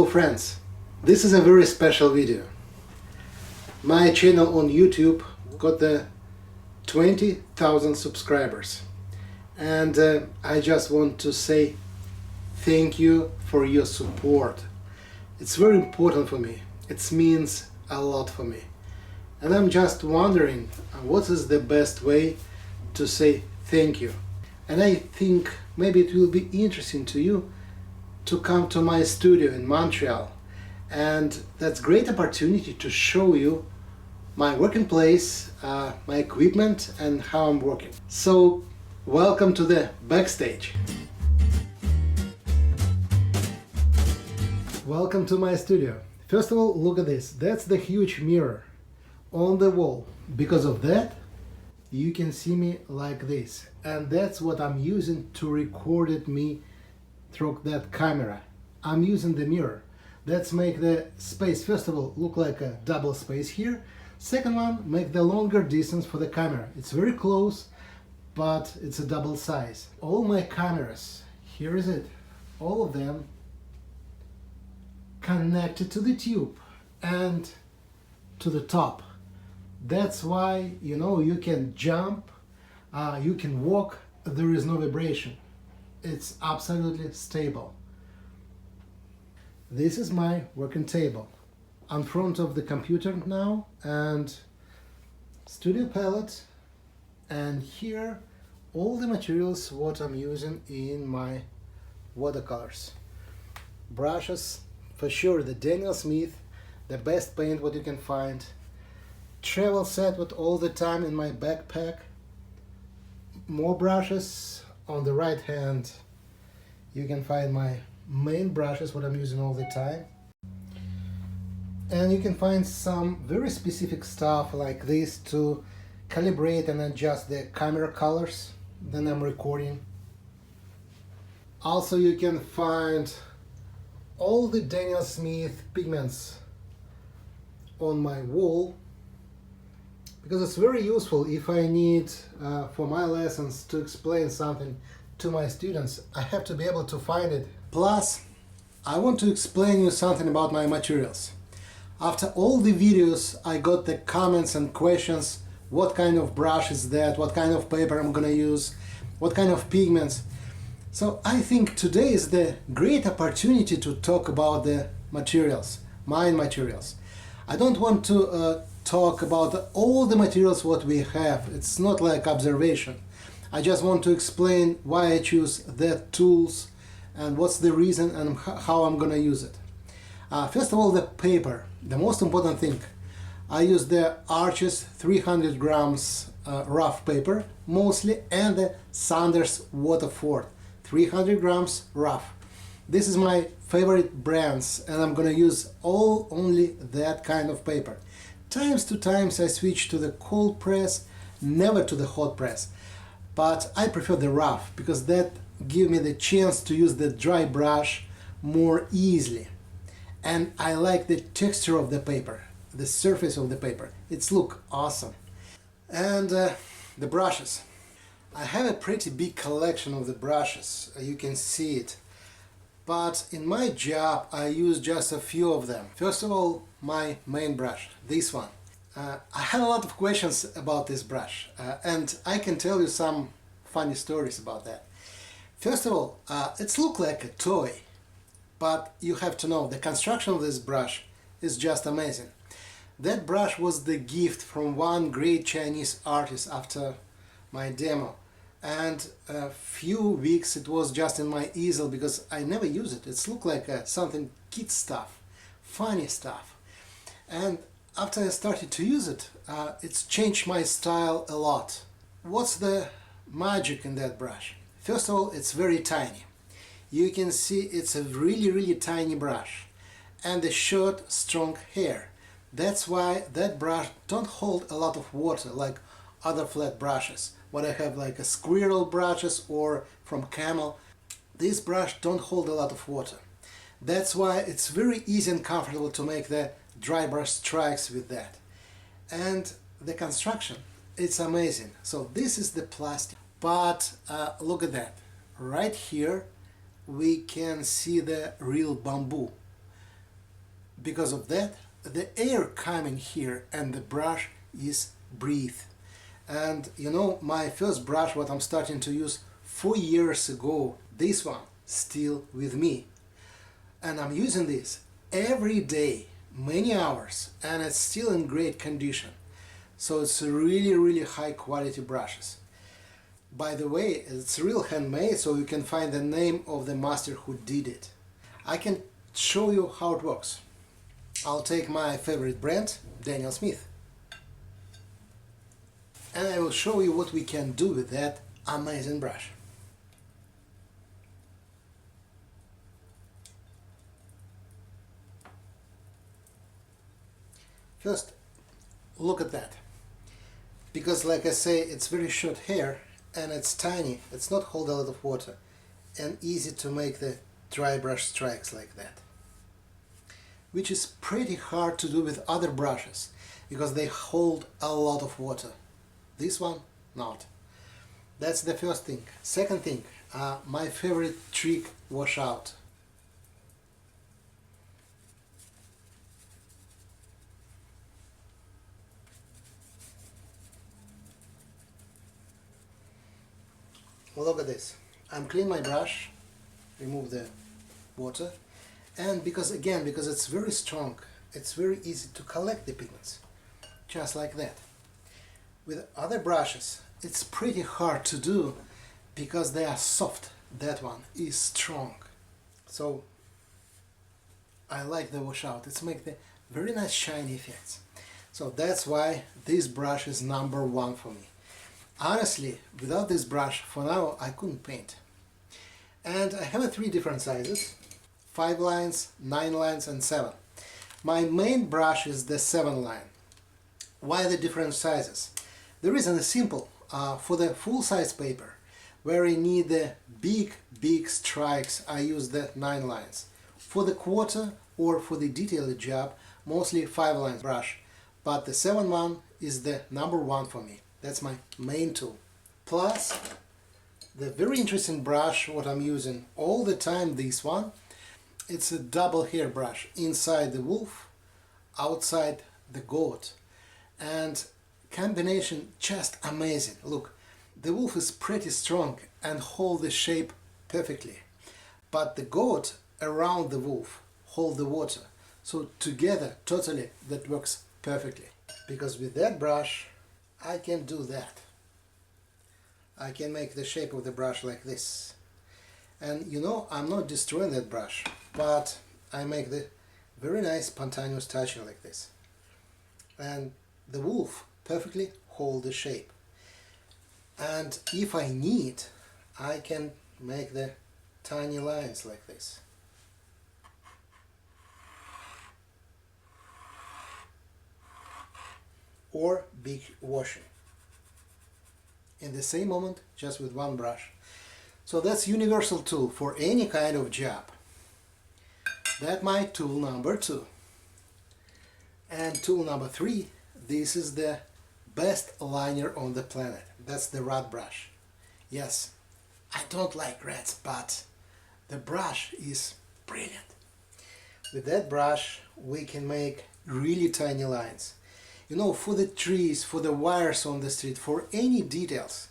Hello friends, this is a very special video. My channel on YouTube got the 20,000 subscribers, and I just want to say thank you for your support. It's very important for me. It means a lot for me, and I'm just wondering what is the best way to say thank you. And I think maybe it will be interesting to you to come to my studio in Montreal, and that's great opportunity to show you my working place, my equipment, and how I'm working. So welcome to the backstage. Welcome to my studio. First of all, look at this. That's the huge mirror on the wall. Because of that, you can see me like this, and that's what I'm using to record me through that camera. I'm using the mirror. Let's make the space, first of all, look like a double space here. Second one, make the longer distance for the camera. It's very close, but it's a double size. All my cameras, here is it, all of them connected to the tube and to the top. That's why, you can jump, you can walk, there is no vibration. It's absolutely stable. This is my working table. I'm in front of the computer now, and studio palette, and here all the materials what I'm using in my watercolors. Brushes, for sure, the Daniel Smith, the best paint what you can find. Travel set with all the time in my backpack. More brushes. On the right hand you can find my main brushes what I'm using all the time, and you can find some very specific stuff like this to calibrate and adjust the camera colors then I'm recording. Also you can find all the Daniel Smith pigments on my wall, because it's very useful if I need for my lessons to explain something to my students. I have to be able to find it. Plus, I want to explain you something about my materials. After all the videos I got the comments and questions, what kind of brush is that, what kind of paper I'm gonna use, what kind of pigments. So I think today is the great opportunity to talk about the materials, my materials. I don't want to talk about all the materials what we have. It's not like observation. I just want to explain why I choose that tools and what's the reason and how I'm gonna use it. First of all, the paper, the most important thing. I use the Arches 300 grams rough paper mostly, and the Sanders Waterford 300 grams rough. This is my favorite brands, and I'm gonna use only that kind of paper. Times to times I switch to the cold press, never to the hot press, but I prefer the rough because that gives me the chance to use the dry brush more easily, and I like the texture of the paper, the surface of the paper. It's look awesome. And the brushes. I have a pretty big collection of the brushes, you can see it, but in my job I use just a few of them. First of all, my main brush, this one. I had a lot of questions about this brush, and I can tell you some funny stories about that. First of all, it's look like a toy, but you have to know the construction of this brush is just amazing. That brush was the gift from one great Chinese artist after my demo, and a few weeks it was just in my easel because I never use it. It's look like something kid stuff, funny stuff. And after I started to use it, it's changed my style a lot. What's the magic in that brush? First of all, it's very tiny. You can see it's a really tiny brush, and the short, strong hair. That's why that brush don't hold a lot of water like other flat brushes. What I have like a squirrel brushes or from Camel. This brush don't hold a lot of water. That's why it's very easy and comfortable to make the dry brush strikes with that. And the construction, it's amazing. So this is the plastic, but look at that. Right here we can see the real bamboo. because of that, the air coming here and the brush is breathe. And you know, my first brush, what I'm starting to use 4 years ago, this one, still with me. And I'm using this every day, many hours, and it's still in great condition. So it's really high quality brushes. By the way, it's real handmade, so you can find the name of the master who did it. I can show you how it works. I'll take my favorite brand, Daniel Smith, and I will show you what we can do with that amazing brush. First, look at that. Because like I say, it's very short hair and it's tiny, it's not hold a lot of water, and easy to make the dry brush strikes like that. Which is pretty hard to do with other brushes, because they hold a lot of water. This one, not. That's the first thing. Second thing, my favorite trick, wash out. Look at this. I'm clean my brush, remove the water, and because it's very strong, it's very easy to collect the pigments, just like that. With other brushes, it's pretty hard to do because they are soft. That one is strong. So I like the washout. It's make the very nice shiny effects. So that's why this brush is #1 for me. Honestly, without this brush, for now, I couldn't paint. And I have 3 different sizes, 5 lines, 9 lines and 7. My main brush is the 7 line. Why the different sizes? The reason is simple. For the full-size paper, where I need the big strikes, I use the 9 lines. For the quarter or for the detailed job, mostly 5 lines brush, but the 7 one is the #1 for me. That's my main tool. Plus, the very interesting brush what I'm using all the time, this one, it's a double hair brush. Inside the wolf, outside the goat. And combination just amazing. Look, the wolf is pretty strong and hold the shape perfectly. But the goat around the wolf hold the water. So together, totally, that works perfectly. Because with that brush, I can do that. I can make the shape of the brush like this. And you know, I'm not destroying that brush, but I make the very nice spontaneous touching like this. And the wolf perfectly hold the shape. And if I need, I can make the tiny lines like this. Or big washing. In the same moment, just with one brush. So that's universal tool for any kind of job. That's my tool #2. And tool #3, this is the best liner on the planet. That's the rat brush. Yes, I don't like rats, but the brush is brilliant. With that brush, we can make really tiny lines. You know, for the trees, for the wires on the street, for any details.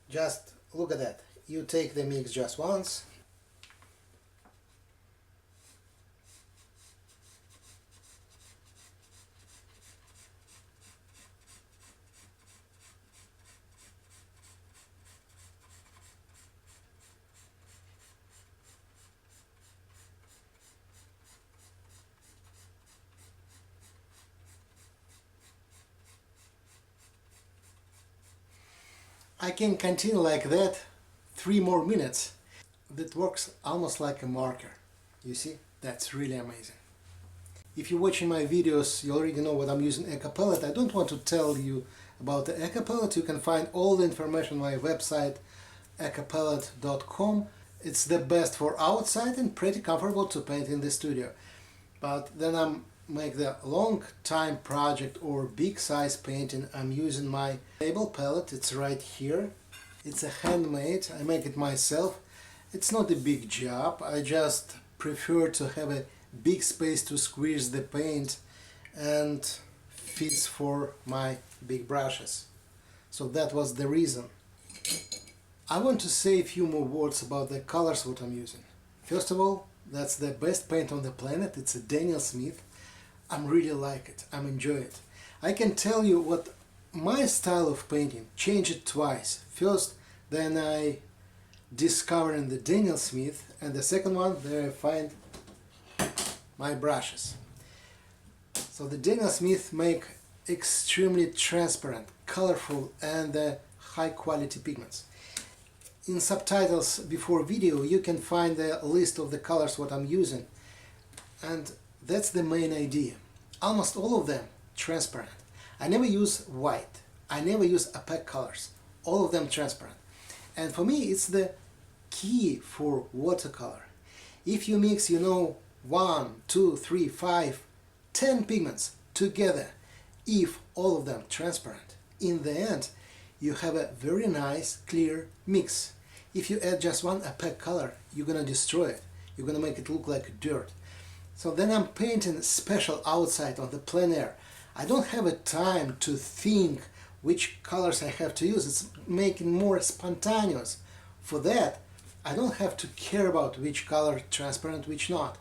Just look at that. You take the mix just once. I can continue like that 3 more minutes. That works almost like a marker. You see? That's really amazing. If you're watching my videos, you already know what I'm using Eco Palette. I don't want to tell you about the Eco Palette. You can find all the information on my website, ecopalette.com. It's the best for outside and pretty comfortable to paint in the studio. But then I'm make the long time project or big size painting, I'm using my table palette. It's right here. It's a handmade. I make it myself. It's not a big job. I just prefer to have a big space to squeeze the paint and fits for my big brushes. So that was the reason. I want to say a few more words about the colors what I'm using. First of all, that's the best paint on the planet. It's a Daniel Smith. I really like it. I enjoy it. I can tell you what my style of painting changed twice. First, then I discovered the Daniel Smith, and the second one, there I find my brushes. So the Daniel Smith make extremely transparent, colorful and high quality pigments. In subtitles before video you can find the list of the colors what I'm using, and that's the main idea. Almost all of them transparent. I never use white, I never use opaque colors, all of them transparent. And for me it's the key for watercolor. If you mix, 1, 2, 3, 5, 10 pigments together, if all of them transparent, in the end you have a very nice clear mix. If you add just one opaque color, you're gonna destroy it, you're gonna make it look like dirt. So then I'm painting special outside on the plein air. I don't have a time to think which colors I have to use. It's making more spontaneous. For that I don't have to care about which color transparent, which not.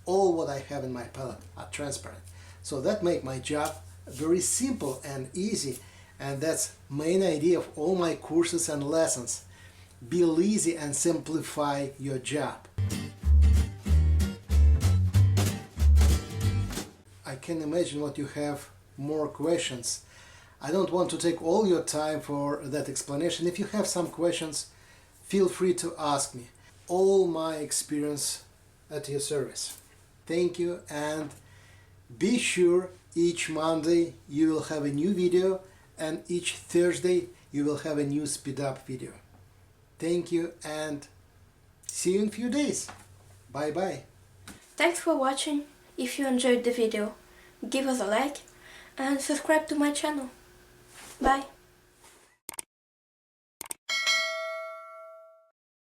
All what I have in my palette are transparent. So that make my job very simple and easy, and that's main idea of all my courses and lessons. Be lazy and simplify your job. I can imagine what you have more questions. I don't want to take all your time for that explanation. If you have some questions, feel free to ask me. All my experience at your service. Thank you, and be sure each Monday you will have a new video, and each Thursday you will have a new speed up video. Thank you, and see you in a few days. Bye bye. Thanks for watching. If you enjoyed the video, give us a like and subscribe to my channel. Bye.